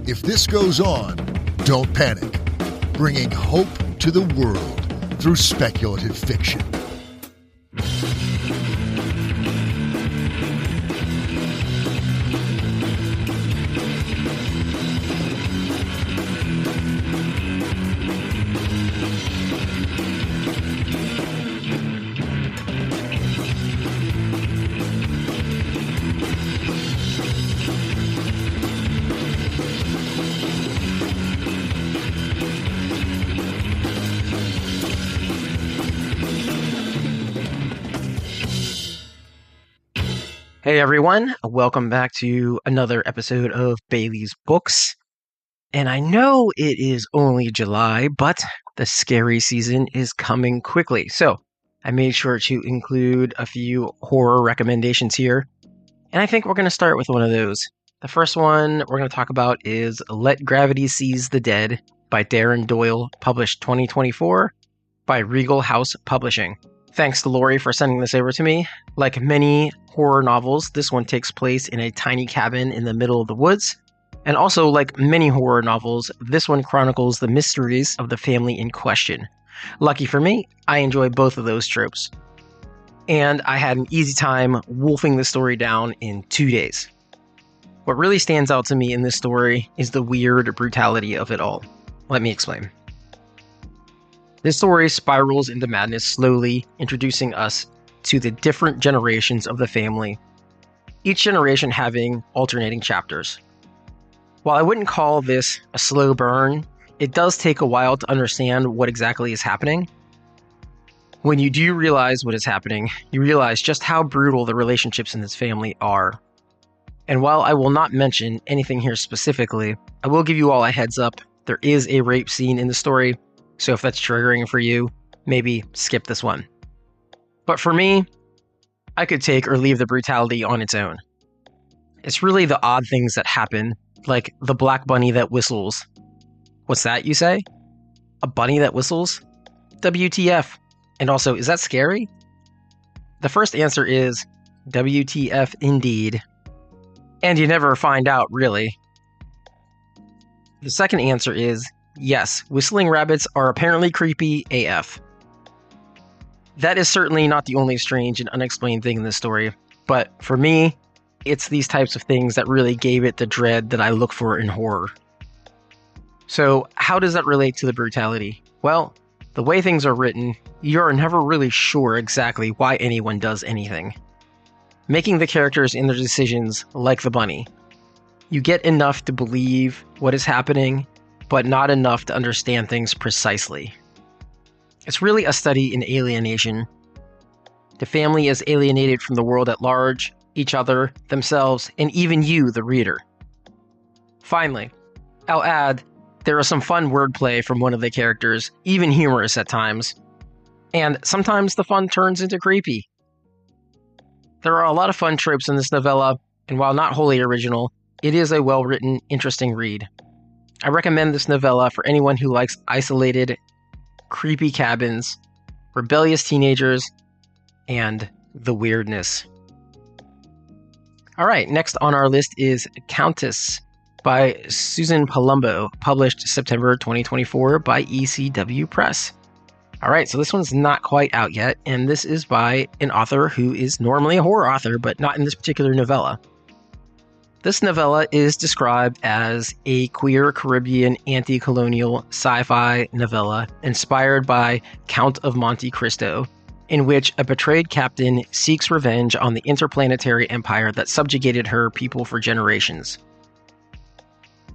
If this goes on, don't panic. Bringing hope to the world through speculative fiction. Hey everyone, welcome back to another episode of Bailey's Books. And I know it is only July, but the scary season is coming quickly. So I made sure to include a few horror recommendations here. And I think we're going to start with one of those. The first one we're going to talk about is Let Gravity Seize the Dead by Darrin Doyle, published 2024 by Regal House Publishing. Thanks to Lori for sending this over to me. Like many horror novels, this one takes place in a tiny cabin in the middle of the woods. And also, like many horror novels, this one chronicles the mysteries of the family in question. Lucky for me, I enjoy both of those tropes. And I had an easy time wolfing the story down in 2 days. What really stands out to me in this story is the weird brutality of it all. Let me explain. This story spirals into madness slowly, introducing us to the different generations of the family, each generation having alternating chapters. While I wouldn't call this a slow burn, it does take a while to understand what exactly is happening. When you do realize what is happening, you realize just how brutal the relationships in this family are. And while I will not mention anything here specifically, I will give you all a heads up. There is a rape scene in the story. So if that's triggering for you, maybe skip this one. But for me, I could take or leave the brutality on its own. It's really the odd things that happen, like the black bunny that whistles. What's that, you say? A bunny that whistles? WTF. And also, is that scary? The first answer is WTF indeed. And you never find out, really. The second answer is yes, whistling rabbits are apparently creepy AF. That is certainly not the only strange and unexplained thing in this story, but for me, it's these types of things that really gave it the dread that I look for in horror. So, how does that relate to the brutality? Well, the way things are written, you're never really sure exactly why anyone does anything, making the characters in their decisions like the bunny. You get enough to believe what is happening, but not enough to understand things precisely. It's really a study in alienation. The family is alienated from the world at large, each other, themselves, and even you, the reader. Finally, I'll add, there is some fun wordplay from one of the characters, even humorous at times. And sometimes the fun turns into creepy. There are a lot of fun tropes in this novella, and while not wholly original, it is a well-written, interesting read. I recommend this novella for anyone who likes isolated, creepy cabins, rebellious teenagers, and the weirdness. Alright, next on our list is Countess by Suzan Palumbo, published September 2024 by ECW Press. Alright, so this one's not quite out yet, and this is by an author who is normally a horror author, but not in this particular novella. This novella is described as a queer Caribbean anti-colonial sci-fi novella inspired by Count of Monte Cristo, in which a betrayed captain seeks revenge on the interplanetary empire that subjugated her people for generations.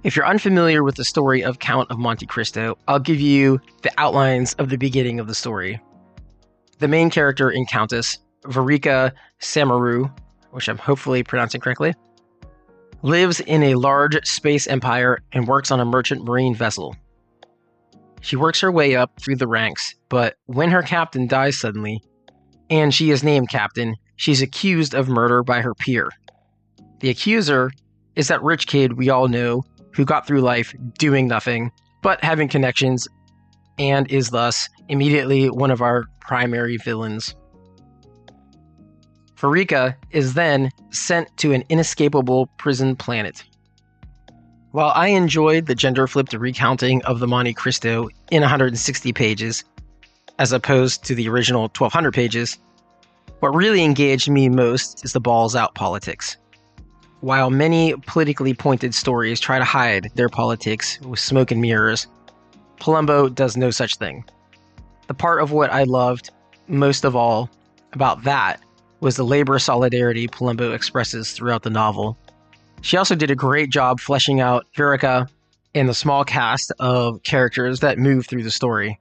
If you're unfamiliar with the story of Count of Monte Cristo, I'll give you the outlines of the beginning of the story. The main character in Countess, Verica Samaru, which I'm hopefully pronouncing correctly, lives in a large space empire and works on a merchant marine vessel. She works her way up through the ranks, but when her captain dies suddenly, and she is named captain, she's accused of murder by her peer. The accuser is that rich kid we all know who got through life doing nothing, but having connections, and is thus immediately one of our primary villains. Verica is then sent to an inescapable prison planet. While I enjoyed the gender-flipped recounting of the Monte Cristo in 160 pages, as opposed to the original 1,200 pages, what really engaged me most is the balls-out politics. While many politically pointed stories try to hide their politics with smoke and mirrors, Palumbo does no such thing. The part of what I loved most of all about that was the labor solidarity Palumbo expresses throughout the novel. She also did a great job fleshing out Verica and the small cast of characters that move through the story.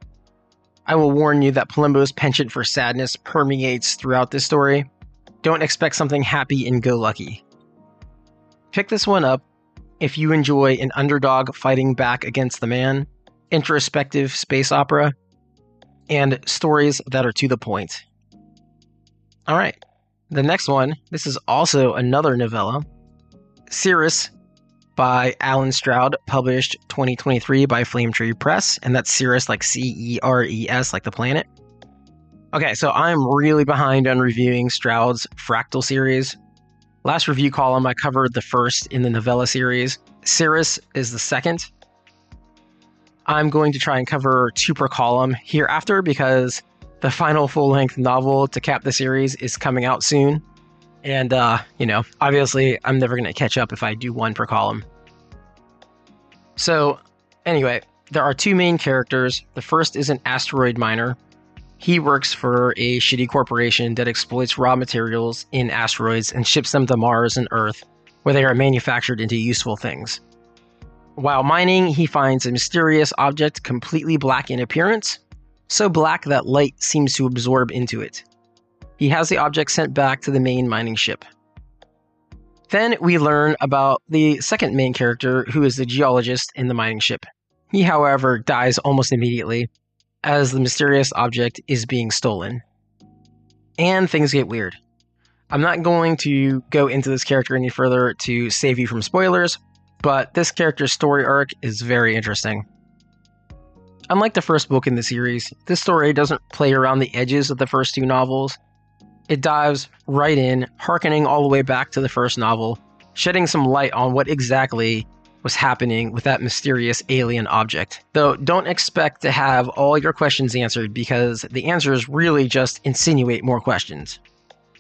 I will warn you that Palumbo's penchant for sadness permeates throughout this story. Don't expect something happy and go lucky. Pick this one up if you enjoy an underdog fighting back against the man, introspective space opera, and stories that are to the point. Alright, the next one, this is also another novella. Ceres by Alan Stroud, published 2023 by Flame Tree Press, and that's Ceres like Ceres, like the planet. Okay, so I'm really behind on reviewing Stroud's Fractal series. Last review column, I covered the first in the novella series. Ceres is the second. I'm going to try and cover 2 per column hereafter because the final full-length novel to cap the series is coming out soon. And, obviously, I'm never going to catch up if I do 1 per column. So, anyway, there are 2 main characters. The first is an asteroid miner. He works for a shitty corporation that exploits raw materials in asteroids and ships them to Mars and Earth, where they are manufactured into useful things. While mining, he finds a mysterious object completely black in appearance, so black that light seems to absorb into it. He has the object sent back to the main mining ship. Then we learn about the second main character, who is the geologist in the mining ship. He, however, dies almost immediately, as the mysterious object is being stolen. And things get weird. I'm not going to go into this character any further to save you from spoilers, but this character's story arc is very interesting. Unlike the first book in the series, this story doesn't play around the edges of the first 2 novels. It dives right in, hearkening all the way back to the first novel, shedding some light on what exactly was happening with that mysterious alien object. Though don't expect to have all your questions answered because the answers really just insinuate more questions,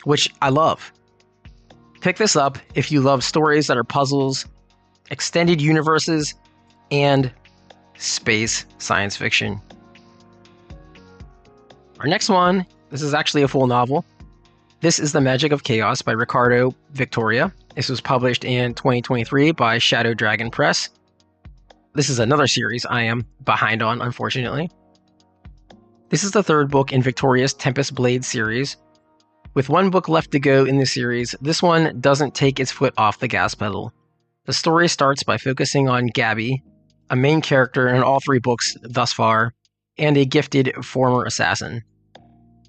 which I love. Pick this up if you love stories that are puzzles, extended universes, and space science fiction. Our next one, this is actually a full novel. This is The Magic of Chaos by Ricardo Victoria. This was published in 2023 by Shadow Dragon Press. This is another series I am behind on, unfortunately. This is the 3rd book in Victoria's Tempest Blade series. With 1 book left to go in the series, this one doesn't take its foot off the gas pedal. The story starts by focusing on Gabby, a main character in all 3 books thus far, and a gifted former assassin.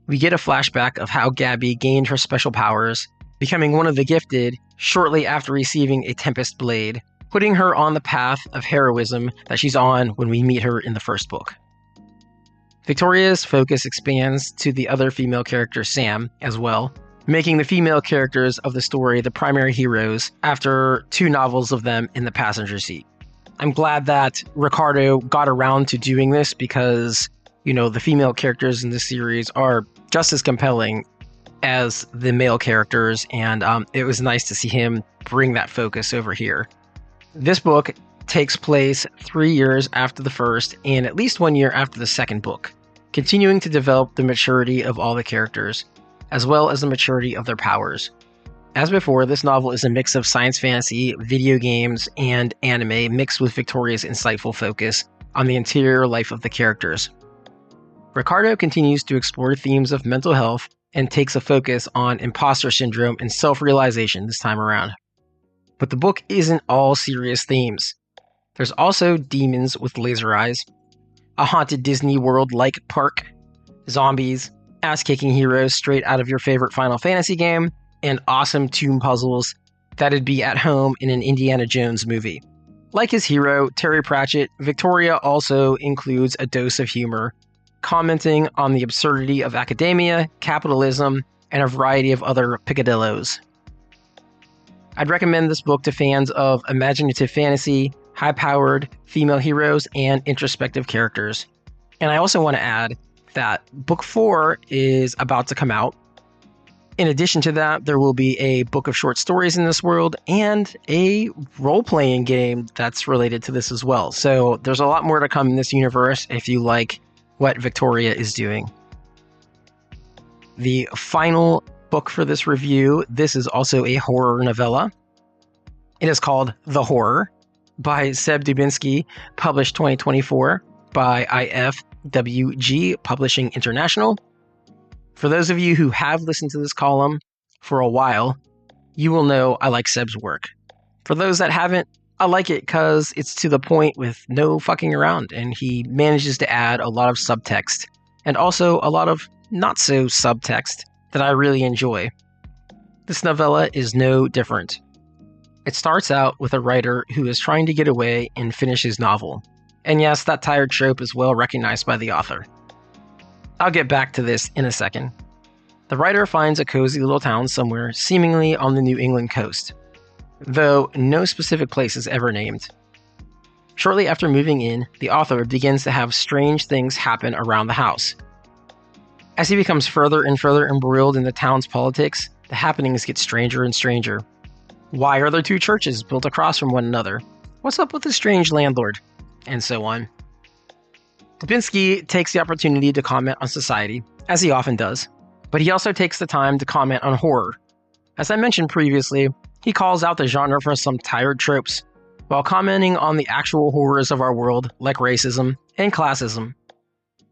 We get a flashback of how Gabby gained her special powers, becoming one of the gifted shortly after receiving a Tempest Blade, putting her on the path of heroism that she's on when we meet her in the first book. Victoria's focus expands to the other female character, Sam, as well, making the female characters of the story the primary heroes after 2 novels of them in the passenger seat. I'm glad that Ricardo got around to doing this because, the female characters in this series are just as compelling as the male characters, and it was nice to see him bring that focus over here. This book takes place 3 years after the first and at least 1 year after the second book, continuing to develop the maturity of all the characters, as well as the maturity of their powers. As before, this novel is a mix of science fantasy, video games, and anime mixed with Victoria's insightful focus on the interior life of the characters. Ricardo continues to explore themes of mental health and takes a focus on imposter syndrome and self-realization this time around. But the book isn't all serious themes. There's also demons with laser eyes, a haunted Disney World-like park, zombies, ass-kicking heroes straight out of your favorite Final Fantasy game, and awesome tomb puzzles that'd be at home in an Indiana Jones movie. Like his hero, Terry Pratchett, Victoria also includes a dose of humor, commenting on the absurdity of academia, capitalism, and a variety of other picadillos. I'd recommend this book to fans of imaginative fantasy, high-powered female heroes, and introspective characters. And I also want to add that book 4 is about to come out. In addition to that, there will be a book of short stories in this world and a role-playing game that's related to this as well. So there's a lot more to come in this universe if you like what Victoria is doing. The final book for this review, this is also a horror novella. It is called The Horror by Seb Doubinski, published 2024 by IFWG Publishing International. For those of you who have listened to this column for a while, you will know I like Seb's work. For those that haven't, I like it because it's to the point with no fucking around, and he manages to add a lot of subtext and also a lot of not so subtext that I really enjoy. This novella is no different. It starts out with a writer who is trying to get away and finish his novel. And yes, that tired trope is well recognized by the author. I'll get back to this in a second. The writer finds a cozy little town somewhere, seemingly on the New England coast, though no specific place is ever named. Shortly after moving in, the author begins to have strange things happen around the house. As he becomes further and further embroiled in the town's politics, the happenings get stranger and stranger. Why are there two churches built across from one another? What's up with the strange landlord? And so on. Doubinski takes the opportunity to comment on society, as he often does, but he also takes the time to comment on horror. As I mentioned previously, he calls out the genre for some tired tropes, while commenting on the actual horrors of our world, like racism and classism.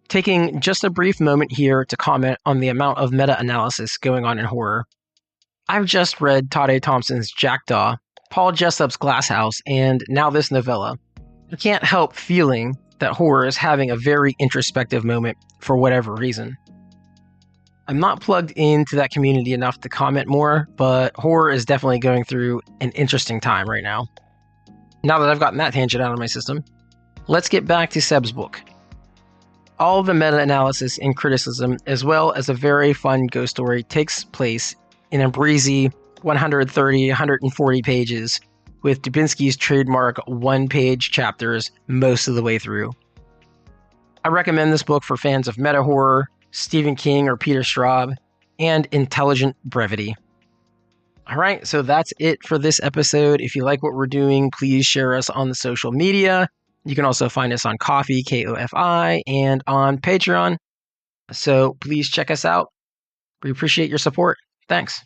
Taking just a brief moment here to comment on the amount of meta-analysis going on in horror. I've just read Tade Thompson's Jackdaw, Paul Jessup's Glass House, and now this novella. I can't help feeling that horror is having a very introspective moment for whatever reason. I'm not plugged into that community enough to comment more, but horror is definitely going through an interesting time right now. Now that I've gotten that tangent out of my system, let's get back to Seb's book. All the meta-analysis and criticism, as well as a very fun ghost story, takes place in a breezy 130, 140 pages, with Doubinski's trademark one-page chapters most of the way through. I recommend this book for fans of meta-horror, Stephen King or Peter Straub, and intelligent brevity. Alright, so that's it for this episode. If you like what we're doing, please share us on the social media. You can also find us on Ko-fi, K-O-F-I, and on Patreon. So please check us out. We appreciate your support. Thanks.